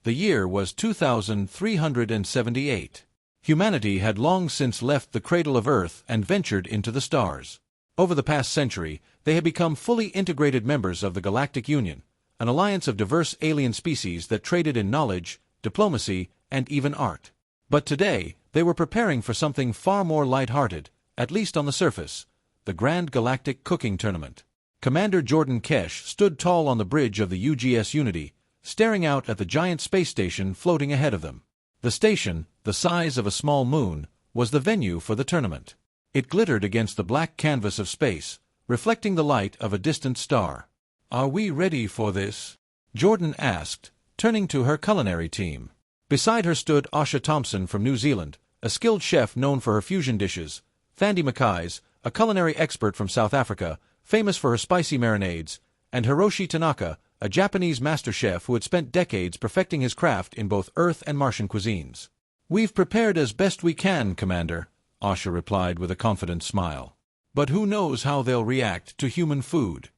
The year was 2378. Humanity had long since left the cradle of Earth and ventured into the stars. Over the past century, they had become fully integrated members of the Galactic Union, an alliance of diverse alien species that traded in knowledge, diplomacy, and even art. But today, they were preparing for something far more light-hearted, at least on the surface: the Grand Galactic Cooking Tournament. Commander Jordan Kesh stood tall on the bridge of the UGS Unity, staring out at the giant space station floating ahead of them. The station, the size of a small moon, was the venue for the tournament. It glittered against the black canvas of space, reflecting the light of a distant star. "Are we ready for this?" Jordan asked, turning to her culinary team. Beside her stood Asha Thompson from New Zealand, a skilled chef known for her fusion dishes, Thandi Mackay's, a culinary expert from South Africa, famous for her spicy marinades, and Hiroshi Tanaka, a Japanese master chef who had spent decades perfecting his craft in both Earth and Martian cuisines. "We've prepared as best we can, Commander," Asha replied with a confident smile. "But who knows how they'll react to human food?"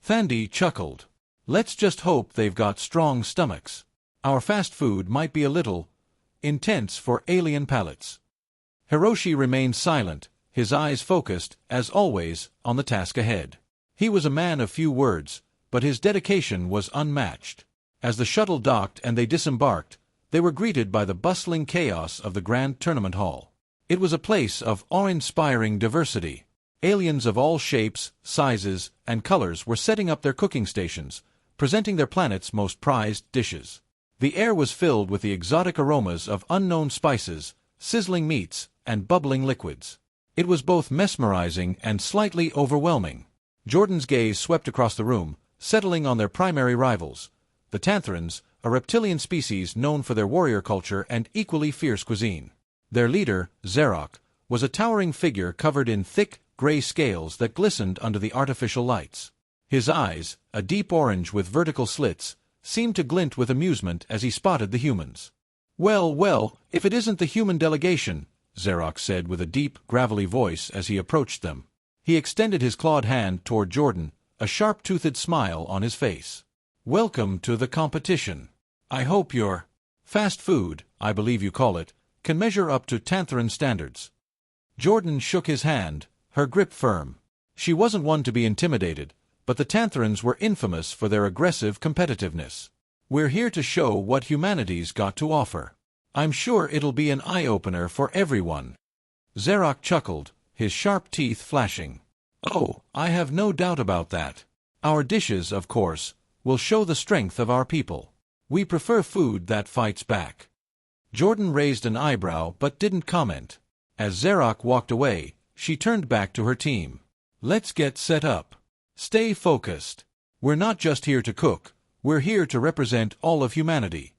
Thandi chuckled. "Let's just hope they've got strong stomachs. Our fast food might be a little intense for alien palates." Hiroshi remained silent, his eyes focused, as always, on the task ahead. He was a man of few words, but his dedication was unmatched. As the shuttle docked and they disembarked, they were greeted by the bustling chaos of the Grand Tournament Hall. It was a place of awe-inspiring diversity. Aliens of all shapes, sizes, and colors were setting up their cooking stations, presenting their planet's most prized dishes. The air was filled with the exotic aromas of unknown spices, sizzling meats, and bubbling liquids. It was both mesmerizing and slightly overwhelming. Jordan's gaze swept across the room, settling on their primary rivals, the Tantharans, a reptilian species known for their warrior culture and equally fierce cuisine. Their leader, Xerok, was a towering figure covered in thick, gray scales that glistened under the artificial lights. His eyes, a deep orange with vertical slits, seemed to glint with amusement as he spotted the humans. "Well, well, if it isn't the human delegation," Xerok said with a deep, gravelly voice as he approached them. He extended his clawed hand toward Jordan, a sharp-toothed smile on his face. "Welcome to the competition. I hope your fast food, I believe you call it, can measure up to Tantharan standards." Jordan shook his hand, her grip firm. She wasn't one to be intimidated, but the Tantharans were infamous for their aggressive competitiveness. "We're here to show what humanity's got to offer. I'm sure it'll be an eye-opener for everyone." Xerok chuckled, his sharp teeth flashing. "Oh, I have no doubt about that. Our dishes, of course, will show the strength of our people. We prefer food that fights back." Jordan raised an eyebrow but didn't comment. As Xerok walked away, she turned back to her team. "Let's get set up. Stay focused. We're not just here to cook, we're here to represent all of humanity."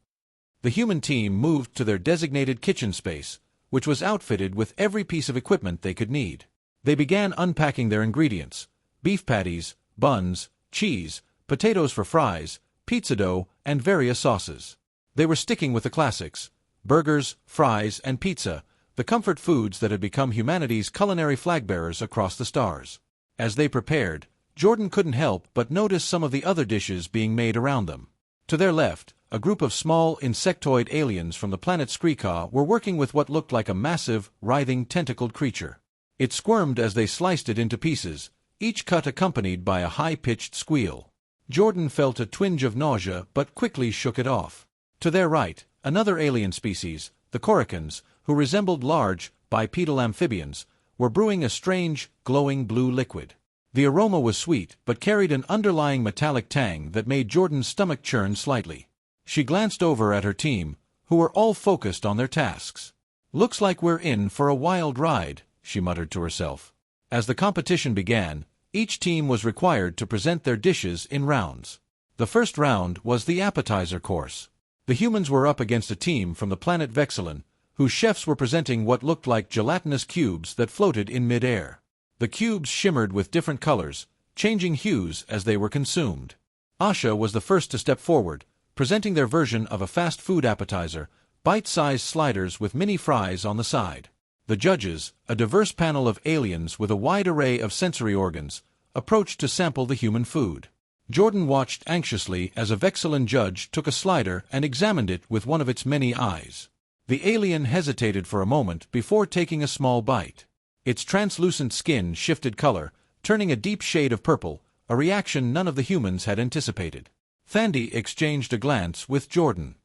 The human team moved to their designated kitchen space, which was outfitted with every piece of equipment they could need. They began unpacking their ingredients: beef patties, buns, cheese, potatoes for fries, pizza dough, and various sauces. They were sticking with the classics: burgers, fries, and pizza, the comfort foods that had become humanity's culinary flag-bearers across the stars. As they prepared, Jordan couldn't help but notice some of the other dishes being made around them. To their left, a group of small insectoid aliens from the planet Skrika were working with what looked like a massive, writhing, tentacled creature. It squirmed as they sliced it into pieces, each cut accompanied by a high-pitched squeal. Jordan felt a twinge of nausea but quickly shook it off. To their right, another alien species, the Korrikans, who resembled large, bipedal amphibians, were brewing a strange, glowing blue liquid. The aroma was sweet but carried an underlying metallic tang that made Jordan's stomach churn slightly. She glanced over at her team, who were all focused on their tasks. "Looks like we're in for a wild ride," she muttered to herself. As the competition began, each team was required to present their dishes in rounds. The first round was the appetizer course. The humans were up against a team from the planet Vexilon, whose chefs were presenting what looked like gelatinous cubes that floated in mid-air. The cubes shimmered with different colors, changing hues as they were consumed. Asha was the first to step forward, presenting their version of a fast food appetizer, bite-sized sliders with mini fries on the side. The judges, a diverse panel of aliens with a wide array of sensory organs, approached to sample the human food. Jordan watched anxiously as a Vexillan judge took a slider and examined it with one of its many eyes. The alien hesitated for a moment before taking a small bite. Its translucent skin shifted color, turning a deep shade of purple, a reaction none of the humans had anticipated. Thandi exchanged a glance with Jordan.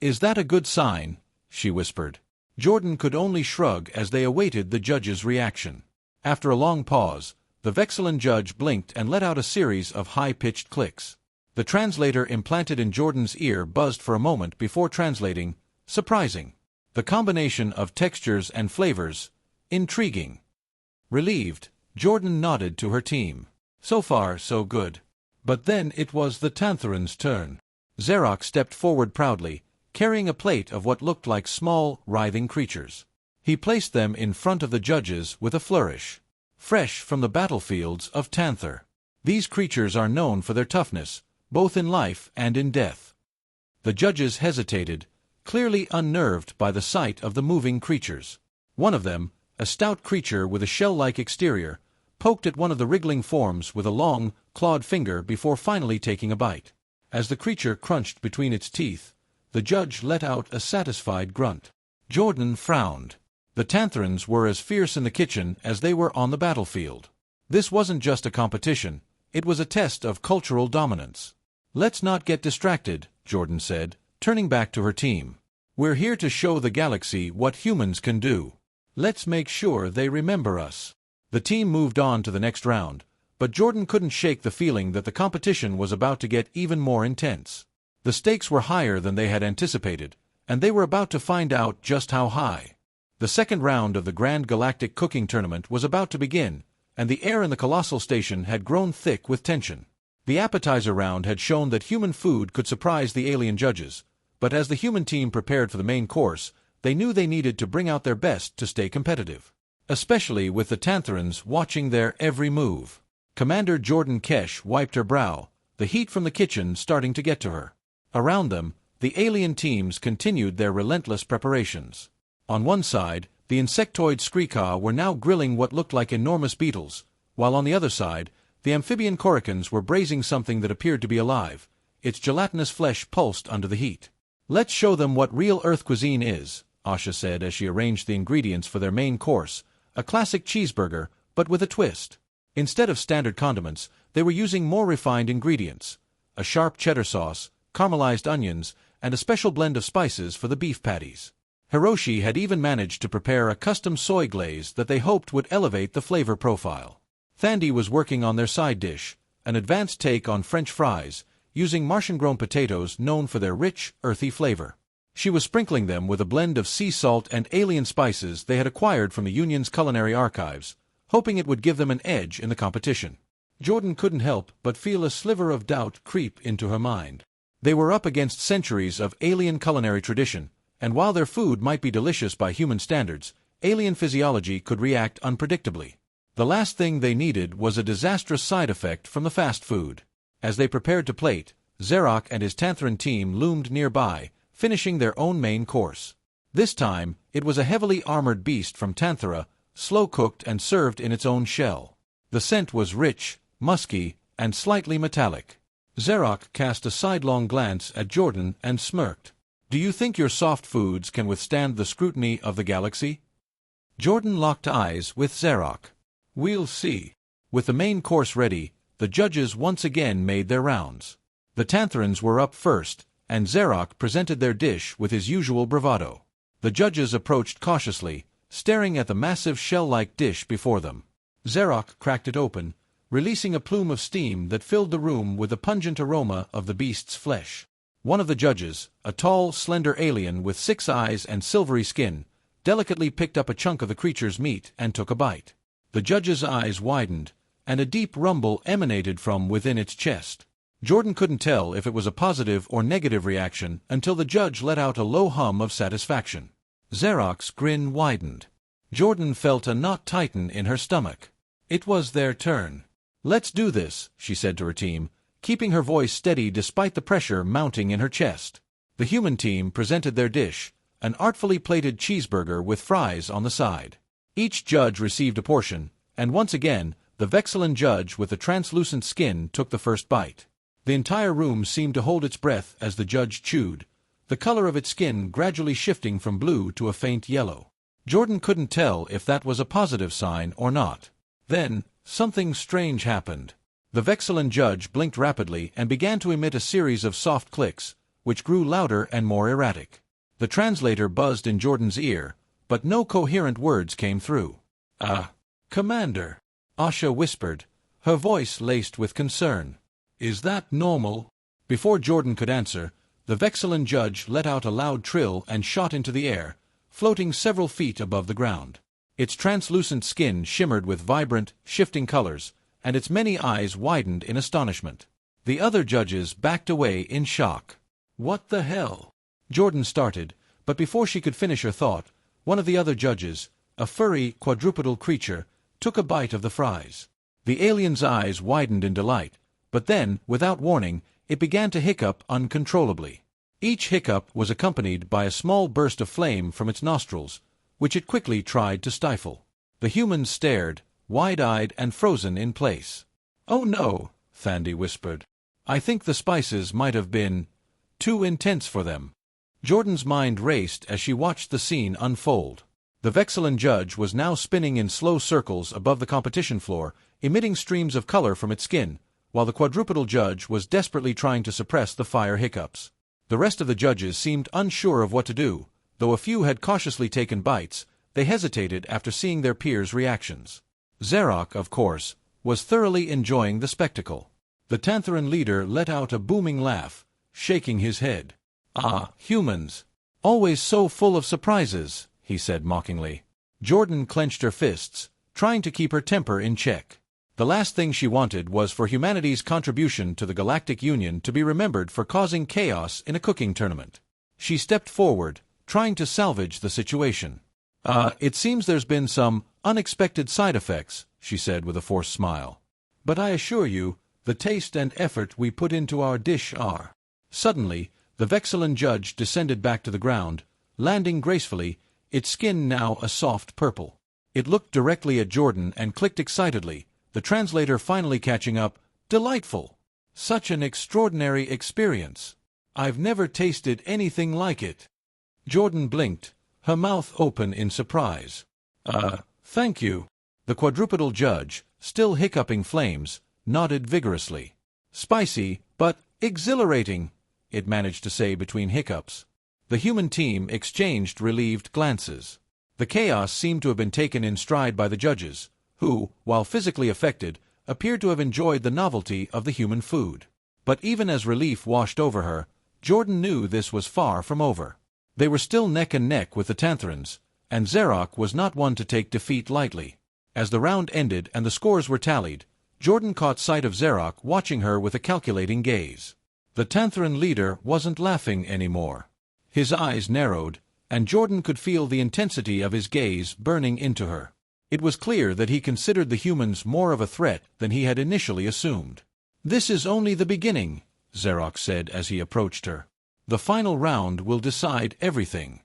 Is that a good sign?" she whispered. Jordan could only shrug as they awaited the judge's reaction. After a long pause, the Vexillan judge blinked and let out a series of high-pitched clicks. The translator implanted in Jordan's ear buzzed for a moment before translating, "Surprising. The combination of textures and flavors, intriguing." Relieved, Jordan nodded to her team. So far, so good. But then it was the Tantharan's turn. Xerok stepped forward proudly, carrying a plate of what looked like small, writhing creatures. He placed them in front of the judges with a flourish. Fresh from the battlefields of Tanthar. These creatures are known for their toughness, both in life and in death. The judges hesitated, clearly unnerved by the sight of the moving creatures. One of them, a stout creature with a shell-like exterior, poked at one of the wriggling forms with a long, clawed finger before finally taking a bite. As the creature crunched between its teeth, the judge let out a satisfied grunt. Jordan frowned. The Tantharans were as fierce in the kitchen as they were on the battlefield. This wasn't just a competition, it was a test of cultural dominance. "Let's not get distracted," Jordan said, turning back to her team. "We're here to show the galaxy what humans can do. Let's make sure they remember us." The team moved on to the next round, but Jordan couldn't shake the feeling that the competition was about to get even more intense. The stakes were higher than they had anticipated, and they were about to find out just how high. The second round of the Grand Galactic Cooking Tournament was about to begin, and the air in the colossal station had grown thick with tension. The appetizer round had shown that human food could surprise the alien judges, but as the human team prepared for the main course, they knew they needed to bring out their best to stay competitive. Especially with the Tantharans watching their every move. Commander Jordan Kesh wiped her brow, the heat from the kitchen starting to get to her. Around them, the alien teams continued their relentless preparations. On one side, the insectoid Skrika were now grilling what looked like enormous beetles, while on the other side, the amphibian Korrikans were braising something that appeared to be alive. Its gelatinous flesh pulsed under the heat. "Let's show them what real Earth cuisine is," Asha said as she arranged the ingredients for their main course, a classic cheeseburger, but with a twist. Instead of standard condiments, they were using more refined ingredients: a sharp cheddar sauce, caramelized onions, and a special blend of spices for the beef patties. Hiroshi had even managed to prepare a custom soy glaze that they hoped would elevate the flavor profile. Thandi was working on their side dish, an advanced take on French fries, using Martian-grown potatoes known for their rich, earthy flavor. She was sprinkling them with a blend of sea salt and alien spices they had acquired from the Union's culinary archives, hoping it would give them an edge in the competition. Jordan couldn't help but feel a sliver of doubt creep into her mind. They were up against centuries of alien culinary tradition, and while their food might be delicious by human standards, alien physiology could react unpredictably. The last thing they needed was a disastrous side effect from the fast food. As they prepared to plate, Xerok and his Tantharan team loomed nearby, finishing their own main course. This time, it was a heavily armored beast from Tanthara, slow-cooked and served in its own shell. The scent was rich, musky, and slightly metallic. Xerok cast a sidelong glance at Jordan and smirked. "Do you think your soft foods can withstand the scrutiny of the galaxy?" Jordan locked eyes with Xerok. "We'll see." With the main course ready, the judges once again made their rounds. The Tantharans were up first, and Xerok presented their dish with his usual bravado. The judges approached cautiously, staring at the massive shell-like dish before them. Xerok cracked it open, releasing a plume of steam that filled the room with the pungent aroma of the beast's flesh. One of the judges, a tall, slender alien with 6 eyes and silvery skin, delicately picked up a chunk of the creature's meat and took a bite. The judge's eyes widened, and a deep rumble emanated from within its chest. Jordan couldn't tell if it was a positive or negative reaction until the judge let out a low hum of satisfaction. Xerok's grin widened. Jordan felt a knot tighten in her stomach. It was their turn. "Let's do this," she said to her team, keeping her voice steady despite the pressure mounting in her chest. The human team presented their dish, an artfully plated cheeseburger with fries on the side. Each judge received a portion, and once again, the Vexillan judge with the translucent skin took the first bite. The entire room seemed to hold its breath as the judge chewed, the color of its skin gradually shifting from blue to a faint yellow. Jordan couldn't tell if that was a positive sign or not. Then, something strange happened. The Vexillan judge blinked rapidly and began to emit a series of soft clicks, which grew louder and more erratic. The translator buzzed in Jordan's ear, but no coherent words came through. Commander, Asha whispered, her voice laced with concern. Is that normal? Before Jordan could answer, the Vexillan judge let out a loud trill and shot into the air, floating several feet above the ground. Its translucent skin shimmered with vibrant, shifting colors, and its many eyes widened in astonishment. The other judges backed away in shock. What the hell? Jordan started, but before she could finish her thought, one of the other judges, a furry, quadrupedal creature, took a bite of the fries. The alien's eyes widened in delight, but then, without warning, it began to hiccup uncontrollably. Each hiccup was accompanied by a small burst of flame from its nostrils, which it quickly tried to stifle. The humans stared, wide-eyed and frozen in place. "Oh no," Thandi whispered. "I think the spices might have been too intense for them." Jordan's mind raced as she watched the scene unfold. The Vexillan judge was now spinning in slow circles above the competition floor, emitting streams of color from its skin, while the quadrupedal judge was desperately trying to suppress the fire hiccups. The rest of the judges seemed unsure of what to do. Though a few had cautiously taken bites, they hesitated after seeing their peers' reactions. Zarok, of course, was thoroughly enjoying the spectacle. The Tantheran leader let out a booming laugh, shaking his head. Humans. Always so full of surprises, he said mockingly. Jordan clenched her fists, trying to keep her temper in check. The last thing she wanted was for humanity's contribution to the Galactic Union to be remembered for causing chaos in a cooking tournament. She stepped forward, trying to salvage the situation. It seems there's been some unexpected side effects, she said with a forced smile. But I assure you, the taste and effort we put into our dish are. Suddenly, the Vexillan judge descended back to the ground, landing gracefully, its skin now a soft purple. It looked directly at Jordan and clicked excitedly, the translator finally catching up. Delightful! Such an extraordinary experience. I've never tasted anything like it. Jordan blinked, her mouth open in surprise. Thank you. The quadrupedal judge, still hiccuping flames, nodded vigorously. Spicy, but exhilarating, it managed to say between hiccups. The human team exchanged relieved glances. The chaos seemed to have been taken in stride by the judges, who, while physically affected, appeared to have enjoyed the novelty of the human food. But even as relief washed over her, Jordan knew this was far from over. They were still neck and neck with the Tantherans, and Zarok was not one to take defeat lightly. As the round ended and the scores were tallied, Jordan caught sight of Zarok watching her with a calculating gaze. The Tantheran leader wasn't laughing anymore. His eyes narrowed, and Jordan could feel the intensity of his gaze burning into her. It was clear that he considered the humans more of a threat than he had initially assumed. "This is only the beginning," Zarok said as he approached her. "The final round will decide everything."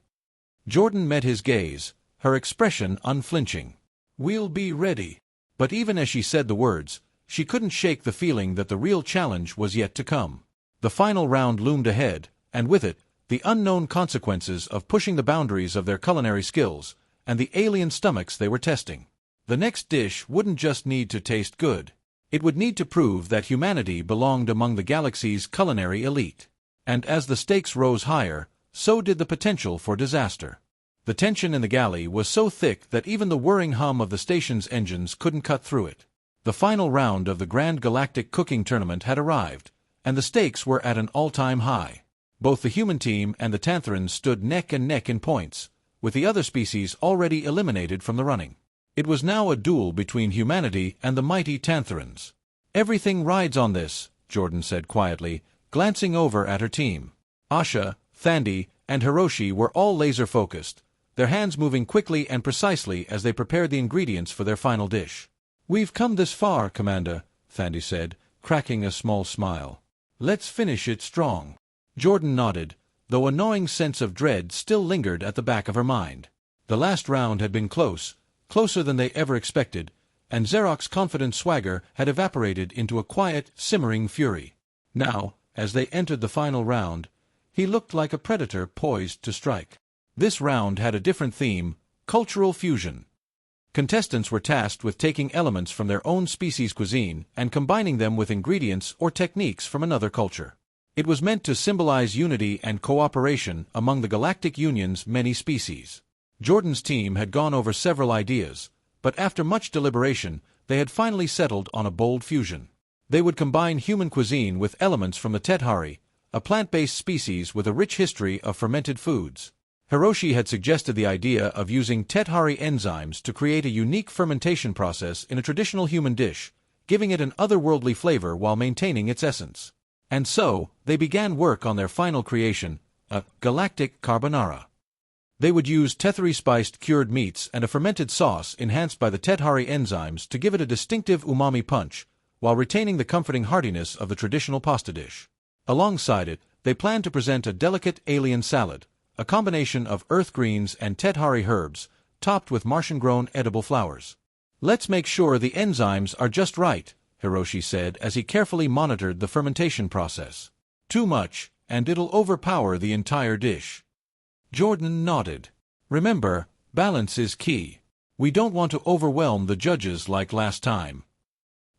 Jordan met his gaze, her expression unflinching. "We'll be ready." But even as she said the words, she couldn't shake the feeling that the real challenge was yet to come. The final round loomed ahead, and with it, the unknown consequences of pushing the boundaries of their culinary skills, and the alien stomachs they were testing. The next dish wouldn't just need to taste good. It would need to prove that humanity belonged among the galaxy's culinary elite. And as the stakes rose higher, so did the potential for disaster. The tension in the galley was so thick that even the whirring hum of the station's engines couldn't cut through it. The final round of the Grand Galactic Cooking Tournament had arrived, and the stakes were at an all-time high. Both the human team and the Tantherans stood neck and neck in points, with the other species already eliminated from the running. It was now a duel between humanity and the mighty Tantherans. "Everything rides on this," Jordan said quietly, glancing over at her team. Asha, Thandi, and Hiroshi were all laser-focused, their hands moving quickly and precisely as they prepared the ingredients for their final dish. "We've come this far, Commander," Thandi said, cracking a small smile. "Let's finish it strong." Jordan nodded, though a gnawing sense of dread still lingered at the back of her mind. The last round had been close, closer than they ever expected, and Xeroc's confident swagger had evaporated into a quiet, simmering fury. Now, as they entered the final round, he looked like a predator poised to strike. This round had a different theme: cultural fusion. Contestants were tasked with taking elements from their own species' cuisine and combining them with ingredients or techniques from another culture. It was meant to symbolize unity and cooperation among the Galactic Union's many species. Jordan's team had gone over several ideas, but after much deliberation, they had finally settled on a bold fusion. They would combine human cuisine with elements from the Tethari, a plant-based species with a rich history of fermented foods. Hiroshi had suggested the idea of using Tethari enzymes to create a unique fermentation process in a traditional human dish, giving it an otherworldly flavor while maintaining its essence. And so, they began work on their final creation, a galactic carbonara. They would use Tethari-spiced cured meats and a fermented sauce enhanced by the Tethari enzymes to give it a distinctive umami punch, while retaining the comforting heartiness of the traditional pasta dish. Alongside it, they planned to present a delicate alien salad, a combination of earth greens and Tethari herbs, topped with Martian-grown edible flowers. "Let's make sure the enzymes are just right," Hiroshi said as he carefully monitored the fermentation process. "Too much, and it'll overpower the entire dish." Jordan nodded. "Remember, balance is key. We don't want to overwhelm the judges like last time."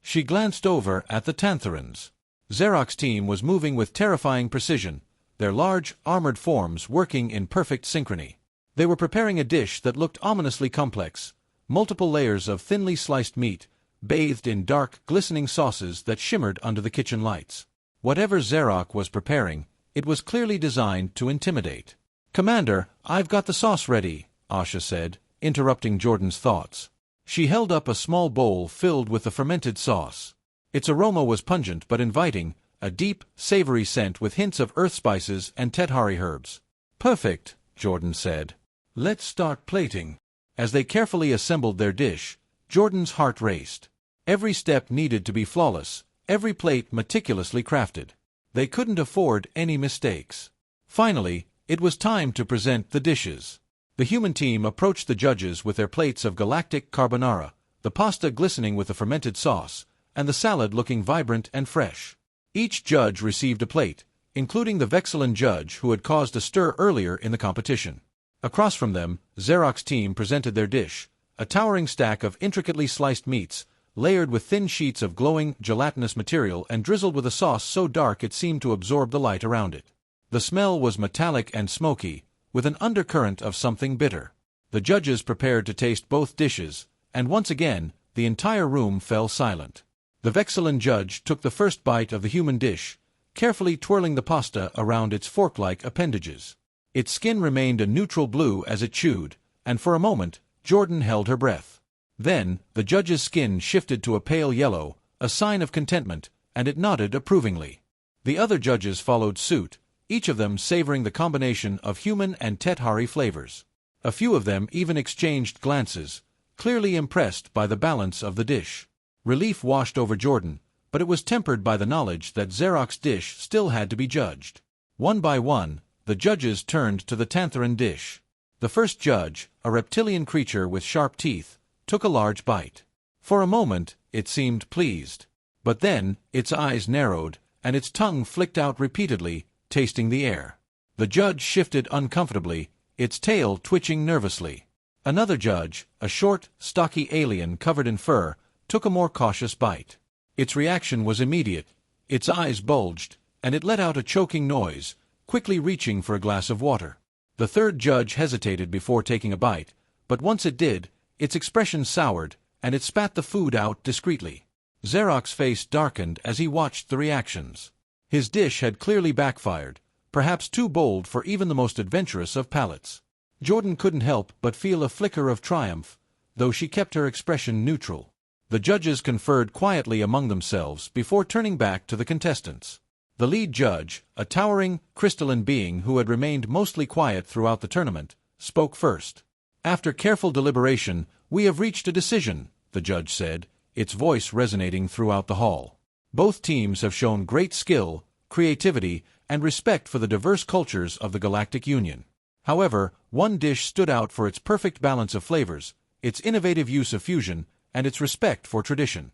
She glanced over at the Tantharans. Xeroc's team was moving with terrifying precision, their large, armored forms working in perfect synchrony. They were preparing a dish that looked ominously complex, multiple layers of thinly sliced meat, bathed in dark, glistening sauces that shimmered under the kitchen lights. Whatever Xeroc was preparing, it was clearly designed to intimidate. "Commander, I've got the sauce ready," Asha said, interrupting Jordan's thoughts. She held up a small bowl filled with the fermented sauce. Its aroma was pungent but inviting, a deep, savory scent with hints of earth spices and Tethari herbs. "Perfect," Jordan said. "Let's start plating." As they carefully assembled their dish, Jordan's heart raced. Every step needed to be flawless, every plate meticulously crafted. They couldn't afford any mistakes. Finally, it was time to present the dishes. The human team approached the judges with their plates of galactic carbonara, the pasta glistening with the fermented sauce, and the salad looking vibrant and fresh. Each judge received a plate, including the Vexillan judge who had caused a stir earlier in the competition. Across from them, Xeroc's team presented their dish, a towering stack of intricately sliced meats, layered with thin sheets of glowing, gelatinous material and drizzled with a sauce so dark it seemed to absorb the light around it. The smell was metallic and smoky, with an undercurrent of something bitter. The judges prepared to taste both dishes, and once again, the entire room fell silent. The Vexillan judge took the first bite of the human dish, carefully twirling the pasta around its fork-like appendages. Its skin remained a neutral blue as it chewed, and for a moment, Jordan held her breath. Then, the judge's skin shifted to a pale yellow, a sign of contentment, and it nodded approvingly. The other judges followed suit, each of them savoring the combination of human and Tethari flavors. A few of them even exchanged glances, clearly impressed by the balance of the dish. Relief washed over Jordan, but it was tempered by the knowledge that Xeroc's dish still had to be judged. One by one, the judges turned to the Tantharan dish. The first judge, a reptilian creature with sharp teeth, took a large bite. For a moment, it seemed pleased. But then, its eyes narrowed, and its tongue flicked out repeatedly, tasting the air. The judge shifted uncomfortably, its tail twitching nervously. Another judge, a short, stocky alien covered in fur, took a more cautious bite. Its reaction was immediate. Its eyes bulged, and it let out a choking noise, quickly reaching for a glass of water. The third judge hesitated before taking a bite, but once it did, its expression soured, and it spat the food out discreetly. Xeroc's face darkened as he watched the reactions. His dish had clearly backfired, perhaps too bold for even the most adventurous of palates. Jordan couldn't help but feel a flicker of triumph, though she kept her expression neutral. The judges conferred quietly among themselves before turning back to the contestants. The lead judge, a towering, crystalline being who had remained mostly quiet throughout the tournament, spoke first. "After careful deliberation, we have reached a decision," the judge said, its voice resonating throughout the hall. "Both teams have shown great skill, creativity, and respect for the diverse cultures of the Galactic Union. However, one dish stood out for its perfect balance of flavors, its innovative use of fusion, and its respect for tradition.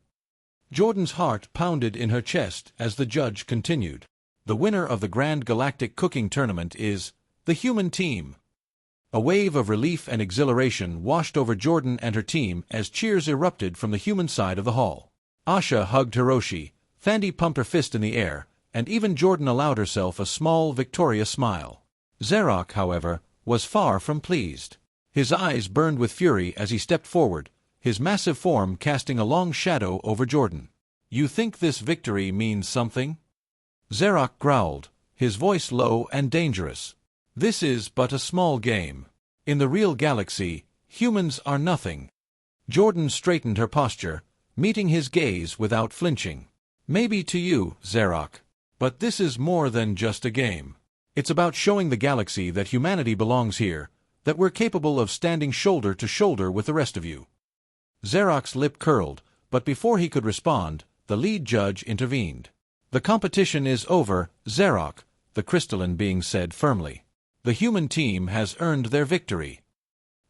Jordan's heart pounded in her chest as the judge continued. The winner of the Grand Galactic Cooking Tournament is the human team. A wave of relief and exhilaration washed over Jordan and her team as cheers erupted from the human side of the hall. Asha hugged Hiroshi, Thandi pumped her fist in the air, and even Jordan allowed herself a small, victorious smile. Zarok, however, was far from pleased. His eyes burned with fury as he stepped forward, his massive form casting a long shadow over Jordan. "You think this victory means something?" Zarok growled, his voice low and dangerous. "This is but a small game. In the real galaxy, humans are nothing." Jordan straightened her posture, meeting his gaze without flinching. "Maybe to you, Zarok. But this is more than just a game. It's about showing the galaxy that humanity belongs here, that we're capable of standing shoulder to shoulder with the rest of you." Zarok's lip curled, but before he could respond, the lead judge intervened. "The competition is over, Zarok," the crystalline being said firmly. "The human team has earned their victory."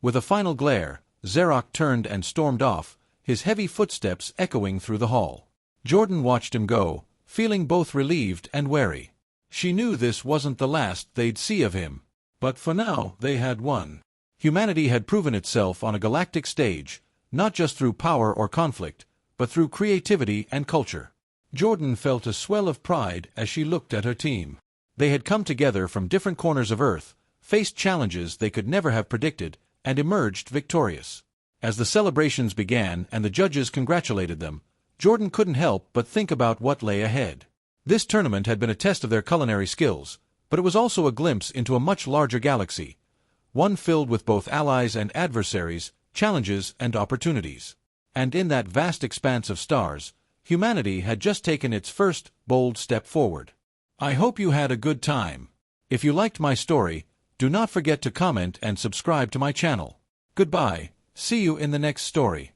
With a final glare, Zarok turned and stormed off, his heavy footsteps echoing through the hall. Jordan watched him go, feeling both relieved and wary. She knew this wasn't the last they'd see of him. But for now, they had won. Humanity had proven itself on a galactic stage, not just through power or conflict, but through creativity and culture. Jordan felt a swell of pride as she looked at her team. They had come together from different corners of Earth, faced challenges they could never have predicted, and emerged victorious. As the celebrations began and the judges congratulated them, Jordan couldn't help but think about what lay ahead. This tournament had been a test of their culinary skills, but it was also a glimpse into a much larger galaxy, one filled with both allies and adversaries, challenges and opportunities. And in that vast expanse of stars, humanity had just taken its first bold step forward. I hope you had a good time. If you liked my story, do not forget to comment and subscribe to my channel. Goodbye, see you in the next story.